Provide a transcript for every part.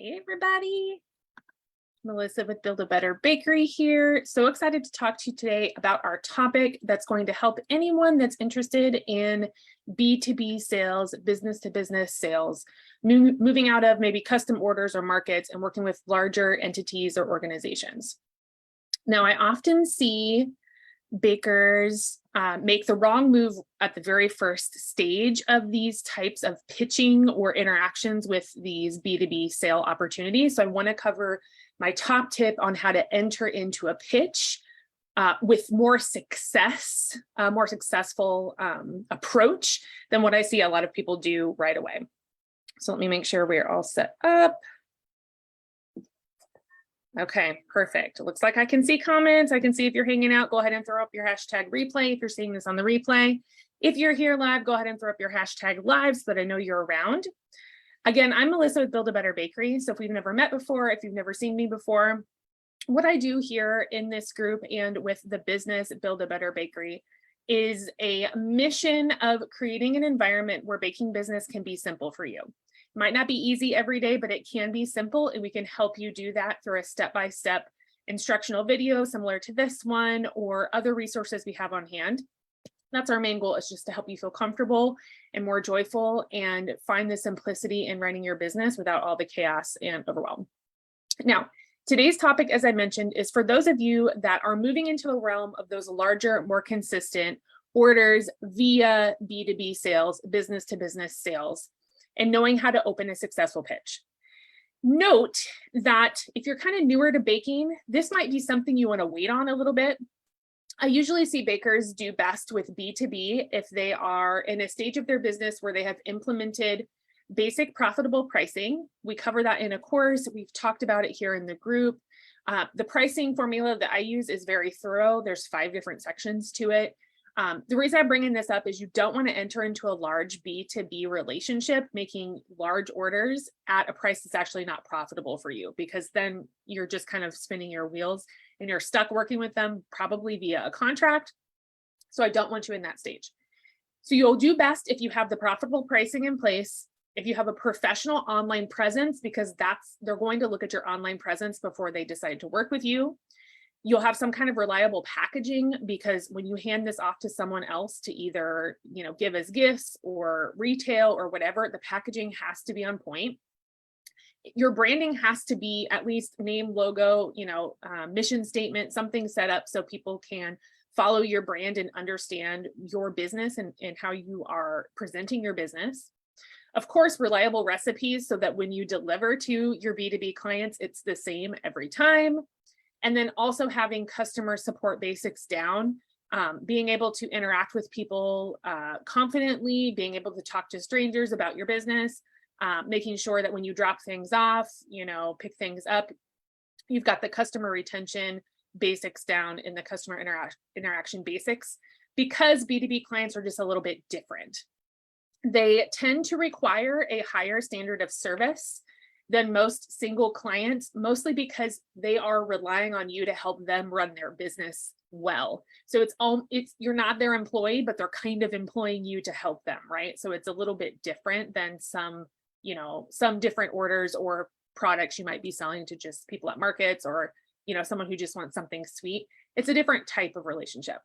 Hey everybody, Melissa with Build a Better Bakery here. So excited to talk to you today about our topic that's going to help anyone that's interested in B2B sales, business to business sales, moving out of maybe custom orders or markets and working with larger entities or organizations. Now, I often see bakers make the wrong move at the very first stage of these types of pitching or interactions with these B2B sale opportunities. So I want to cover my top tip on how to enter into a pitch with more success, a more successful approach than what I see a lot of people do right away. So let me make sure we're all set up. Okay, perfect. It looks like I can see comments. I can see if you're hanging out, go ahead and throw up your hashtag replay if you're seeing this on the replay. If you're here live, go ahead and throw up your hashtag live so that I know you're around. Again, I'm Melissa with Build a Better Bakery. So if we've never met before, if you've never seen me before, what I do here in this group and with the business Build a Better Bakery is a mission of creating an environment where baking business can be simple for you. Might not be easy every day, but it can be simple, and we can help you do that through a step-by-step instructional video similar to this one or other resources we have on hand. That's our main goal, is just to help you feel comfortable and more joyful and find the simplicity in running your business without all the chaos and overwhelm. Now, today's topic, as I mentioned, is for those of you that are moving into the realm of those larger, more consistent orders via B2B sales, business to business sales, and knowing how to open a successful pitch. Note that if you're kind of newer to baking, this might be something you want to wait on a little bit. I usually see bakers do best with B2B if they are in a stage of their business where they have implemented basic profitable pricing. We cover that in a course. We've talked about it here in the group. The pricing formula that I use is very thorough. There's 5 different sections to it. The reason I'm bringing this up is you don't want to enter into a large B2B relationship, making large orders at a price that's actually not profitable for you, because then you're just kind of spinning your wheels and you're stuck working with them probably via a contract. So I don't want you in that stage. So you'll do best if you have the profitable pricing in place, if you have a professional online presence, because they're going to look at your online presence before they decide to work with you. You'll have some kind of reliable packaging, because when you hand this off to someone else to either, give as gifts or retail or whatever, the packaging has to be on point. Your branding has to be at least name, logo, mission statement, something set up so people can follow your brand and understand your business and how you are presenting your business. Of course, reliable recipes so that when you deliver to your B2B clients, it's the same every time. And then also having customer support basics down, being able to interact with people confidently, being able to talk to strangers about your business, making sure that when you drop things off, pick things up, you've got the customer retention basics down in the customer interaction basics, because B2B clients are just a little bit different. They tend to require a higher standard of service than most single clients, mostly because they are relying on you to help them run their business well. So you're not their employee, but they're kind of employing you to help them, right? So it's a little bit different than some different orders or products you might be selling to just people at markets or, someone who just wants something sweet. It's a different type of relationship.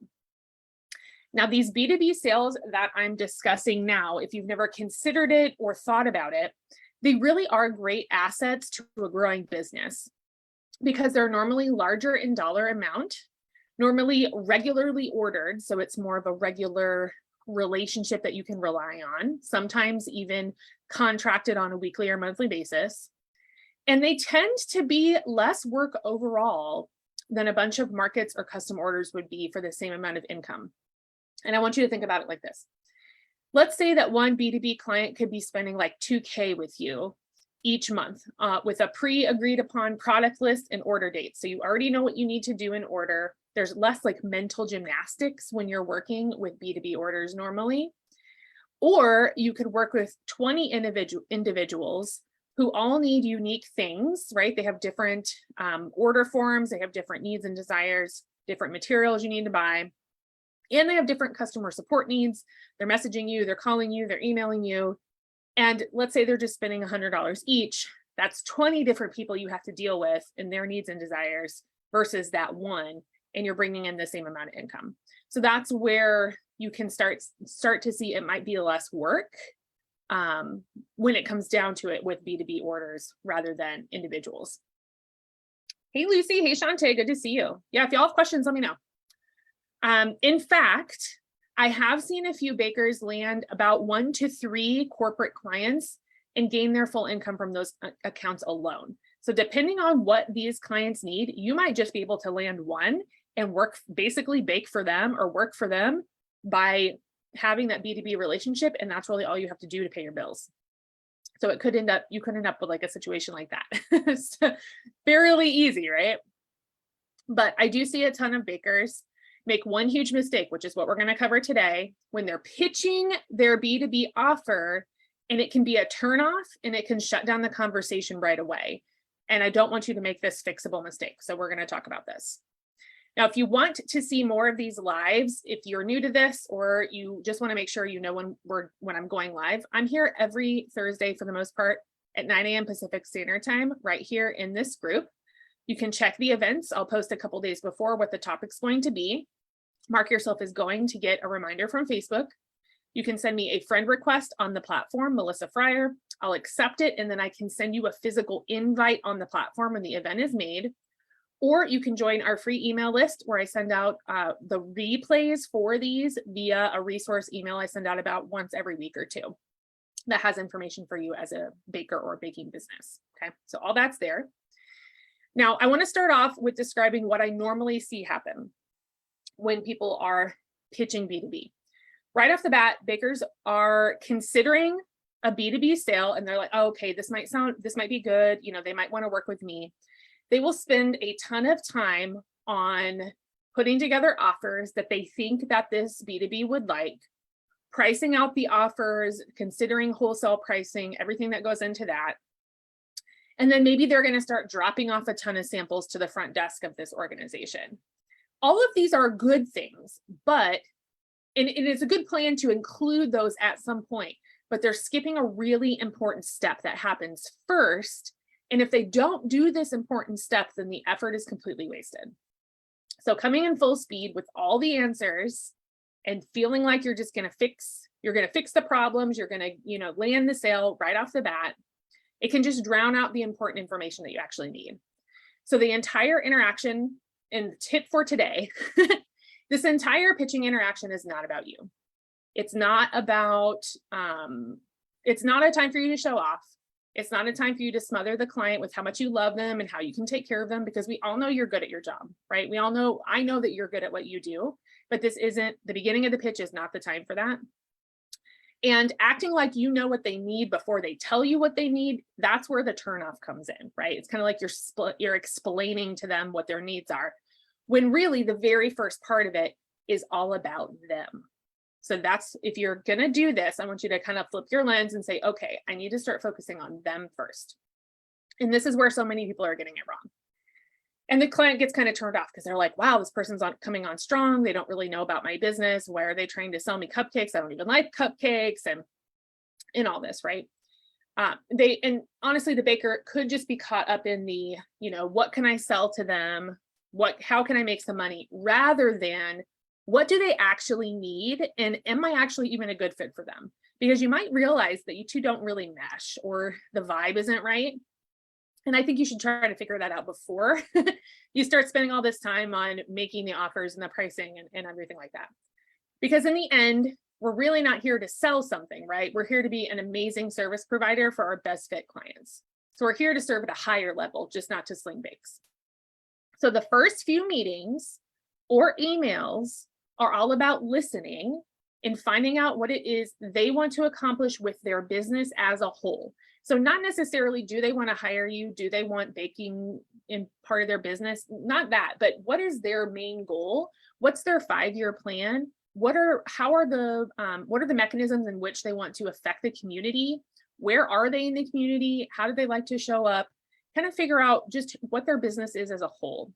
Now, these B2B sales that I'm discussing now, if you've never considered it or thought about it, they really are great assets to a growing business, because they're normally larger in dollar amount, normally regularly ordered. So it's more of a regular relationship that you can rely on, sometimes even contracted on a weekly or monthly basis. And they tend to be less work overall than a bunch of markets or custom orders would be for the same amount of income. And I want you to think about it like this. Let's say that one B2B client could be spending like $2K with you each month with a pre-agreed upon product list and order date. So you already know what you need to do in order. There's less like mental gymnastics when you're working with B2B orders normally. Or you could work with 20 individuals who all need unique things, right? They have different order forms, they have different needs and desires, different materials you need to buy. And they have different customer support needs. They're messaging you, they're calling you, they're emailing you. And let's say they're just spending $100 each. That's 20 different people you have to deal with and their needs and desires versus that one, and you're bringing in the same amount of income. So that's where you can start to see it might be less work when it comes down to it with B2B orders rather than individuals. Hey, Lucy. Hey, Shantae. Good to see you. Yeah, if y'all have questions, let me know. In fact, I have seen a few bakers land about 1 to 3 corporate clients and gain their full income from those accounts alone. So depending on what these clients need, you might just be able to land one and basically bake for them or work for them by having that B2B relationship. And that's really all you have to do to pay your bills. So you could end up with like a situation like that. It's fairly easy, right? But I do see a ton of bakers make one huge mistake, which is what we're going to cover today, when they're pitching their B2B offer, and it can be a turnoff and it can shut down the conversation right away. And I don't want you to make this fixable mistake. So we're going to talk about this. Now, if you want to see more of these lives, if you're new to this, or you just want to make sure you know when I'm going live, I'm here every Thursday for the most part at 9 a.m. Pacific Standard Time, right here in this group. You can check the events. I'll post a couple days before what the topic's going to be. Mark yourself as going to get a reminder from Facebook. You can send me a friend request on the platform, Melissa Fryer. I'll accept it, and then I can send you a physical invite on the platform when the event is made. Or you can join our free email list where I send out the replays for these via a resource email I send out about once every week or two that has information for you as a baker or baking business. Okay, so all that's there. Now, I want to start off with describing what I normally see happen when people are pitching B2B. Right off the bat, bakers are considering a B2B sale and they're like, oh, okay, this might be good. You know, they might want to work with me. They will spend a ton of time on putting together offers that they think that this B2B would like, pricing out the offers, considering wholesale pricing, everything that goes into that. And then maybe they're going to start dropping off a ton of samples to the front desk of this organization. All of these are good things, but and it's a good plan to include those at some point, but they're skipping a really important step that happens first. And if they don't do this important step, then the effort is completely wasted. So coming in full speed with all the answers and feeling like you're just going to fix the problems, you're going to, land the sale right off the bat, it can just drown out the important information that you actually need. So the entire interaction, and the tip for today, this entire pitching interaction is not about you. It's not about, it's not a time for you to show off. It's not a time for you to smother the client with how much you love them and how you can take care of them, because we all know you're good at your job, right? I know that you're good at what you do, but this isn't, the beginning of the pitch is not the time for that. And acting like you know what they need before they tell you what they need, that's where the turnoff comes in, right? It's kind of like you're explaining to them what their needs are, when really the very first part of it is all about them. So that's, if you're going to do this, I want you to kind of flip your lens and say, okay, I need to start focusing on them first. And this is where so many people are getting it wrong. And the client gets kind of turned off because they're like, wow, this person's coming on strong. They don't really know about my business. Why are they trying to sell me cupcakes? I don't even like cupcakes and all this, right? And honestly, the baker could just be caught up in the, what can I sell to them? How can I make some money, rather than what do they actually need? And am I actually even a good fit for them? Because you might realize that you two don't really mesh, or the vibe isn't right. And I think you should try to figure that out before you start spending all this time on making the offers and the pricing and everything like that. Because in the end, we're really not here to sell something, right? We're here to be an amazing service provider for our best fit clients. So we're here to serve at a higher level, just not to sling bakes. So the first few meetings or emails are all about listening and finding out what it is they want to accomplish with their business as a whole. So not necessarily, do they want to hire you? Do they want baking in part of their business? Not that, but what is their main goal? What's their 5-year plan? What are the mechanisms in which they want to affect the community? Where are they in the community? How do they like to show up? Kind of figure out just what their business is as a whole.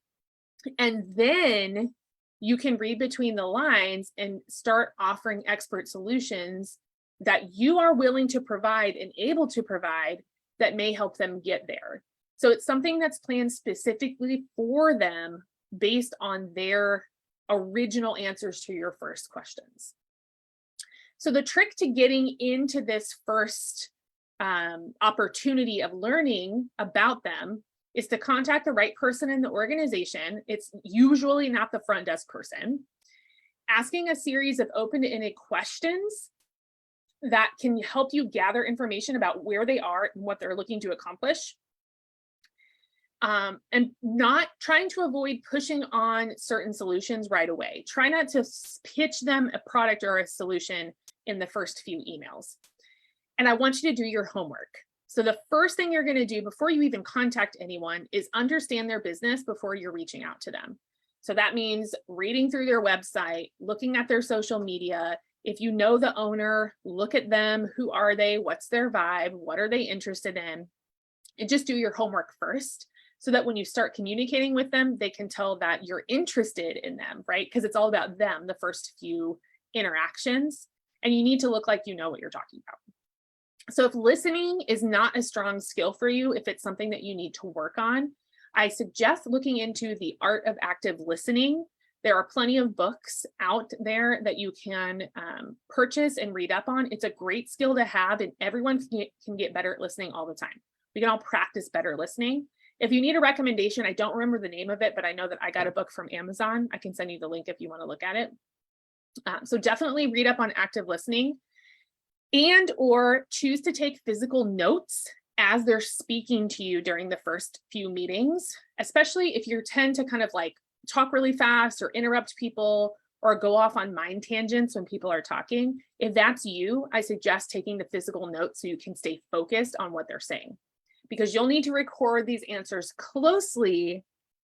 And then you can read between the lines and start offering expert solutions that you are willing to provide and able to provide that may help them get there. So it's something that's planned specifically for them based on their original answers to your first questions. So the trick to getting into this first opportunity of learning about them is to contact the right person in the organization. It's usually not the front desk person. Asking a series of open-ended questions that can help you gather information about where they are and what they're looking to accomplish. And not trying to avoid pushing on certain solutions right away. Try not to pitch them a product or a solution in the first few emails. And I want you to do your homework. So the first thing you're going to do before you even contact anyone is understand their business before you're reaching out to them. So that means reading through their website, looking at their social media. If you know the owner, look at them. Who are they? What's their vibe? What are they interested in? And just do your homework first, so that when you start communicating with them, they can tell that you're interested in them, right? Because it's all about them, the first few interactions, and you need to look like you know what you're talking about. So if listening is not a strong skill for you, if it's something that you need to work on, I suggest looking into the art of active listening. There are plenty of books out there that you can purchase and read up on. It's a great skill to have, and everyone can get better at listening all the time. We can all practice better listening. If you need a recommendation, I don't remember the name of it, but I know that I got a book from Amazon. I can send you the link if you want to look at it. So definitely read up on active listening, and or choose to take physical notes as they're speaking to you during the first few meetings, especially if you tend to kind of like talk really fast or interrupt people or go off on mind tangents when people are talking. If that's you, I suggest taking the physical notes so you can stay focused on what they're saying, because you'll need to record these answers closely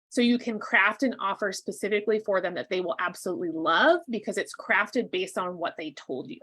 so you can craft an offer specifically for them that they will absolutely love, because it's crafted based on what they told you.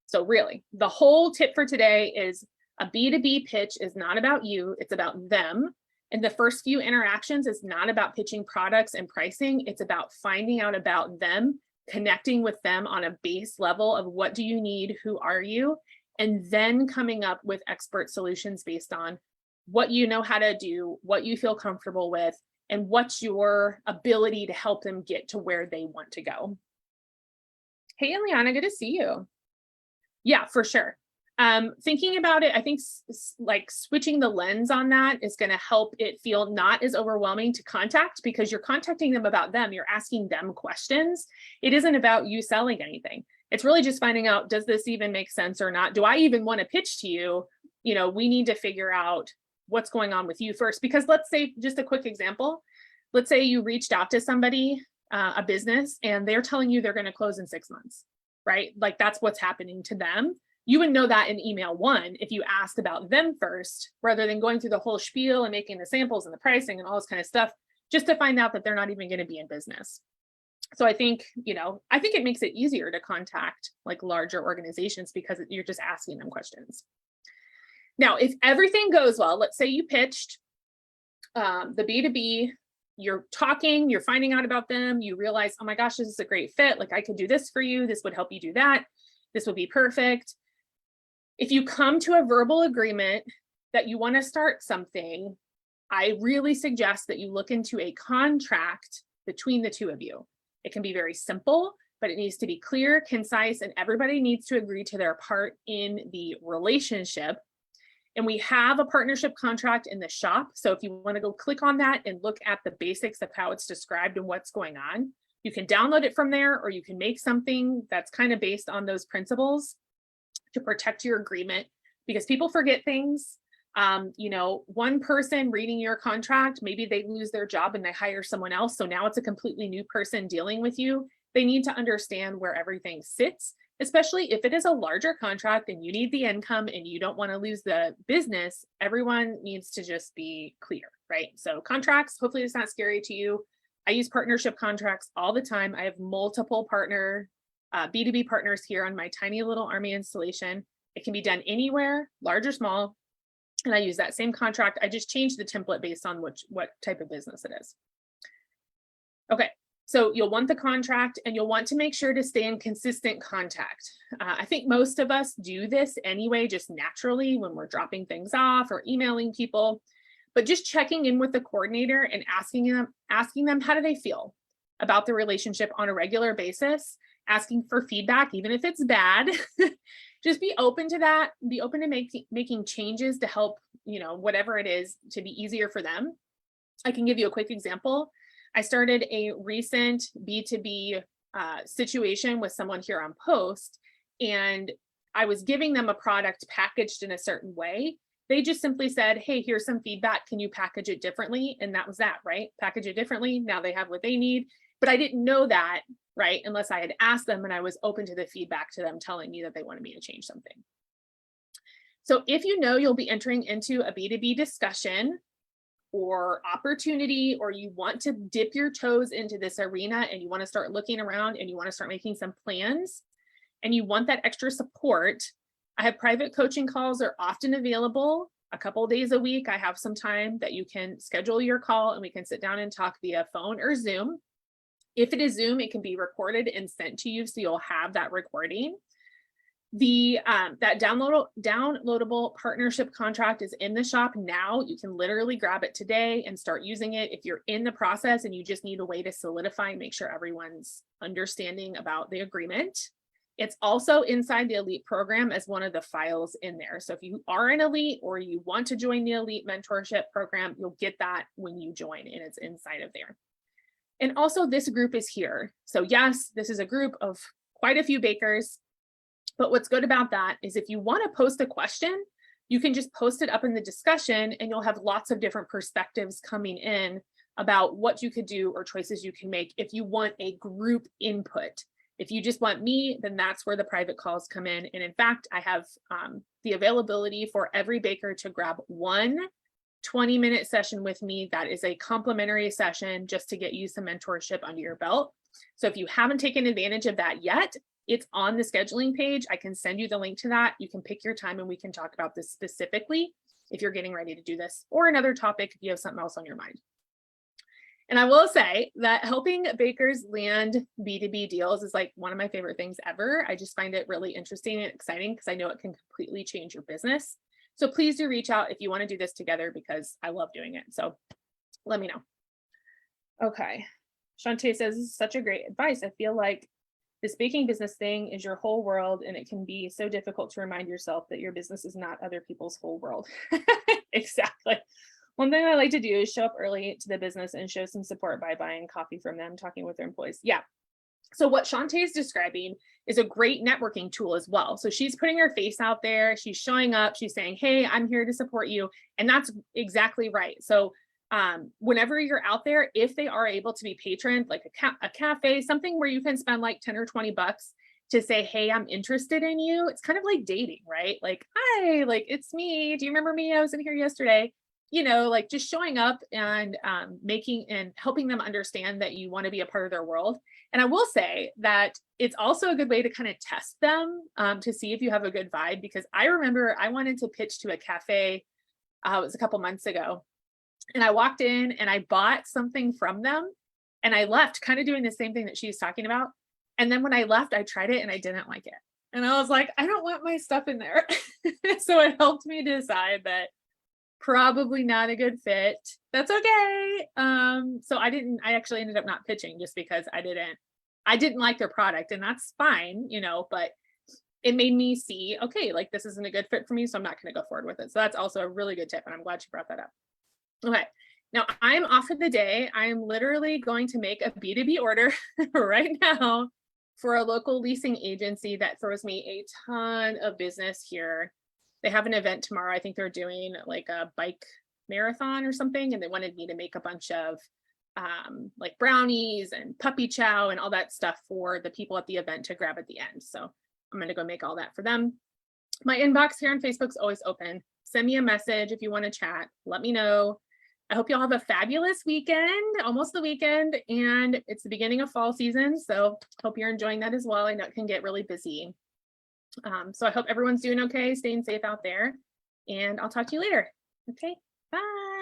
So really, the whole tip for today is a B2B pitch is not about you, it's about them. And the first few interactions is not about pitching products and pricing, it's about finding out about them, connecting with them on a base level of what do you need, who are you, and then coming up with expert solutions based on what you know how to do, what you feel comfortable with, and what's your ability to help them get to where they want to go. Hey, Eliana, good to see you. Yeah, for sure. Thinking about it, I think like switching the lens on that is going to help it feel not as overwhelming to contact, because you're contacting them about them. You're asking them questions. It isn't about you selling anything. It's really just finding out, does this even make sense or not? Do I even want to pitch to you? You know, we need to figure out what's going on with you first, because let's say, just a quick example, let's say you reached out to somebody, a business, and they're telling you they're going to close in 6 months, right? Like that's what's happening to them. You would know that in email one if you asked about them first, rather than going through the whole spiel and making the samples and the pricing and all this kind of stuff, just to find out that they're not even going to be in business. So I think, you know, I think it makes it easier to contact like larger organizations because you're just asking them questions. Now, if everything goes well, let's say you pitched the B2B, you're talking, you're finding out about them, you realize, oh my gosh, this is a great fit. Like I could do this for you. This would help you do that. This would be perfect. If you come to a verbal agreement that you want to start something, I really suggest that you look into a contract between the two of you. It can be very simple, but it needs to be clear, concise, and everybody needs to agree to their part in the relationship. And we have a partnership contract in the shop. So if you want to go click on that and look at the basics of how it's described and what's going on, you can download it from there, or you can make something that's kind of based on those principles to protect your agreement, because people forget things. You know, one person reading your contract, maybe they lose their job and they hire someone else. So now it's a completely new person dealing with you. They need to understand where everything sits, especially if it is a larger contract and you need the income and you don't want to lose the business. Everyone needs to just be clear, right? So contracts, hopefully it's not scary to you. I use partnership contracts all the time. I have multiple B2B partners here on my tiny little Army installation. It can be done anywhere, large or small. And I use that same contract. I just changed the template based on what type of business it is. Okay, So you'll want the contract, and you'll want to make sure to stay in consistent contact. I think most of us do this anyway, just naturally when we're dropping things off or emailing people, but just checking in with the coordinator and asking them how do they feel about the relationship on a regular basis, asking for feedback, even if it's bad. Just be open to that, be open to making changes to help, whatever it is, to be easier for them. I can give you a quick example. I started a recent B2B situation with someone here on Post, and I was giving them a product packaged in a certain way. They just simply said, hey, here's some feedback. Can you package it differently? And that was that, right? Package it differently. Now they have what they need. But I didn't know that, right? Unless I had asked them and I was open to the feedback to them telling me that they wanted me to change something. So if you know you'll be entering into a B2B discussion or opportunity, or you want to dip your toes into this arena and you want to start looking around and you want to start making some plans and you want that extra support, I have private coaching calls are often available a couple of days a week. I have some time that you can schedule your call and we can sit down and talk via phone or Zoom. If it is Zoom, it can be recorded and sent to you, so you'll have that recording. That downloadable partnership contract is in the shop now. You can literally grab it today and start using it if you're in the process and you just need a way to solidify and make sure everyone's understanding about the agreement. It's also inside the Elite program as one of the files in there. So if you are an Elite or you want to join the Elite mentorship program, you'll get that when you join, and it's inside of there. And also this group is here. So yes, this is a group of quite a few bakers. But what's good about that is if you want to post a question, you can just post it up in the discussion and you'll have lots of different perspectives coming in about what you could do or choices you can make if you want a group input. If you just want me, then that's where the private calls come in. And in fact, I have the availability for every baker to grab one 20-minute session with me. That is a complimentary session just to get you some mentorship under your belt. So if you haven't taken advantage of that yet, it's on the scheduling page. I can send you the link to that. You can pick your time and we can talk about this specifically if you're getting ready to do this, or another topic if you have something else on your mind. And I will say that helping bakers land B2B deals is like one of my favorite things ever. I just find it really interesting and exciting because I know it can completely change your business. So please do reach out if you want to do this together because I love doing it. So let me know. Okay. Shantae says, this is such a great advice. I feel like this baking business thing is your whole world, and it can be so difficult to remind yourself that your business is not other people's whole world. Exactly. One thing I like to do is show up early to the business and show some support by buying coffee from them, talking with their employees. Yeah. So what Shantae is describing is a great networking tool as well. So she's putting her face out there. She's showing up. She's saying, hey, I'm here to support you. And that's exactly right. So whenever you're out there, if they are able to be patroned, like a cafe, something where you can spend like 10 or 20 bucks to say, hey, I'm interested in you. It's kind of like dating, right? Like, hi, like, it's me. Do you remember me? I was in here yesterday. Like just showing up and making and helping them understand that you want to be a part of their world. And I will say that it's also a good way to kind of test them to see if you have a good vibe, because I remember I wanted to pitch to a cafe. It was a couple months ago. And I walked in and I bought something from them and I left kind of doing the same thing that she's talking about. And then when I left, I tried it and I didn't like it. And I was like, I don't want my stuff in there. So it helped me decide that probably not a good fit. That's okay. So I actually ended up not pitching just because I didn't like their product, and that's fine, but it made me see, okay, like this isn't a good fit for me. So I'm not going to go forward with it. So that's also a really good tip. And I'm glad you brought that up. Okay. Now I'm off for the day. I'm literally going to make a B2B order right now for a local leasing agency that throws me a ton of business here. They have an event tomorrow. I think they're doing like a bike marathon or something. And they wanted me to make a bunch of like brownies and puppy chow and all that stuff for the people at the event to grab at the end. So I'm going to go make all that for them. My inbox here on Facebook's always open. Send me a message if you want to chat. Let me know. I hope you all have a fabulous weekend, almost the weekend, and it's the beginning of fall season. So hope you're enjoying that as well. I know it can get really busy. So I hope everyone's doing okay, staying safe out there, and I'll talk to you later. Okay, bye.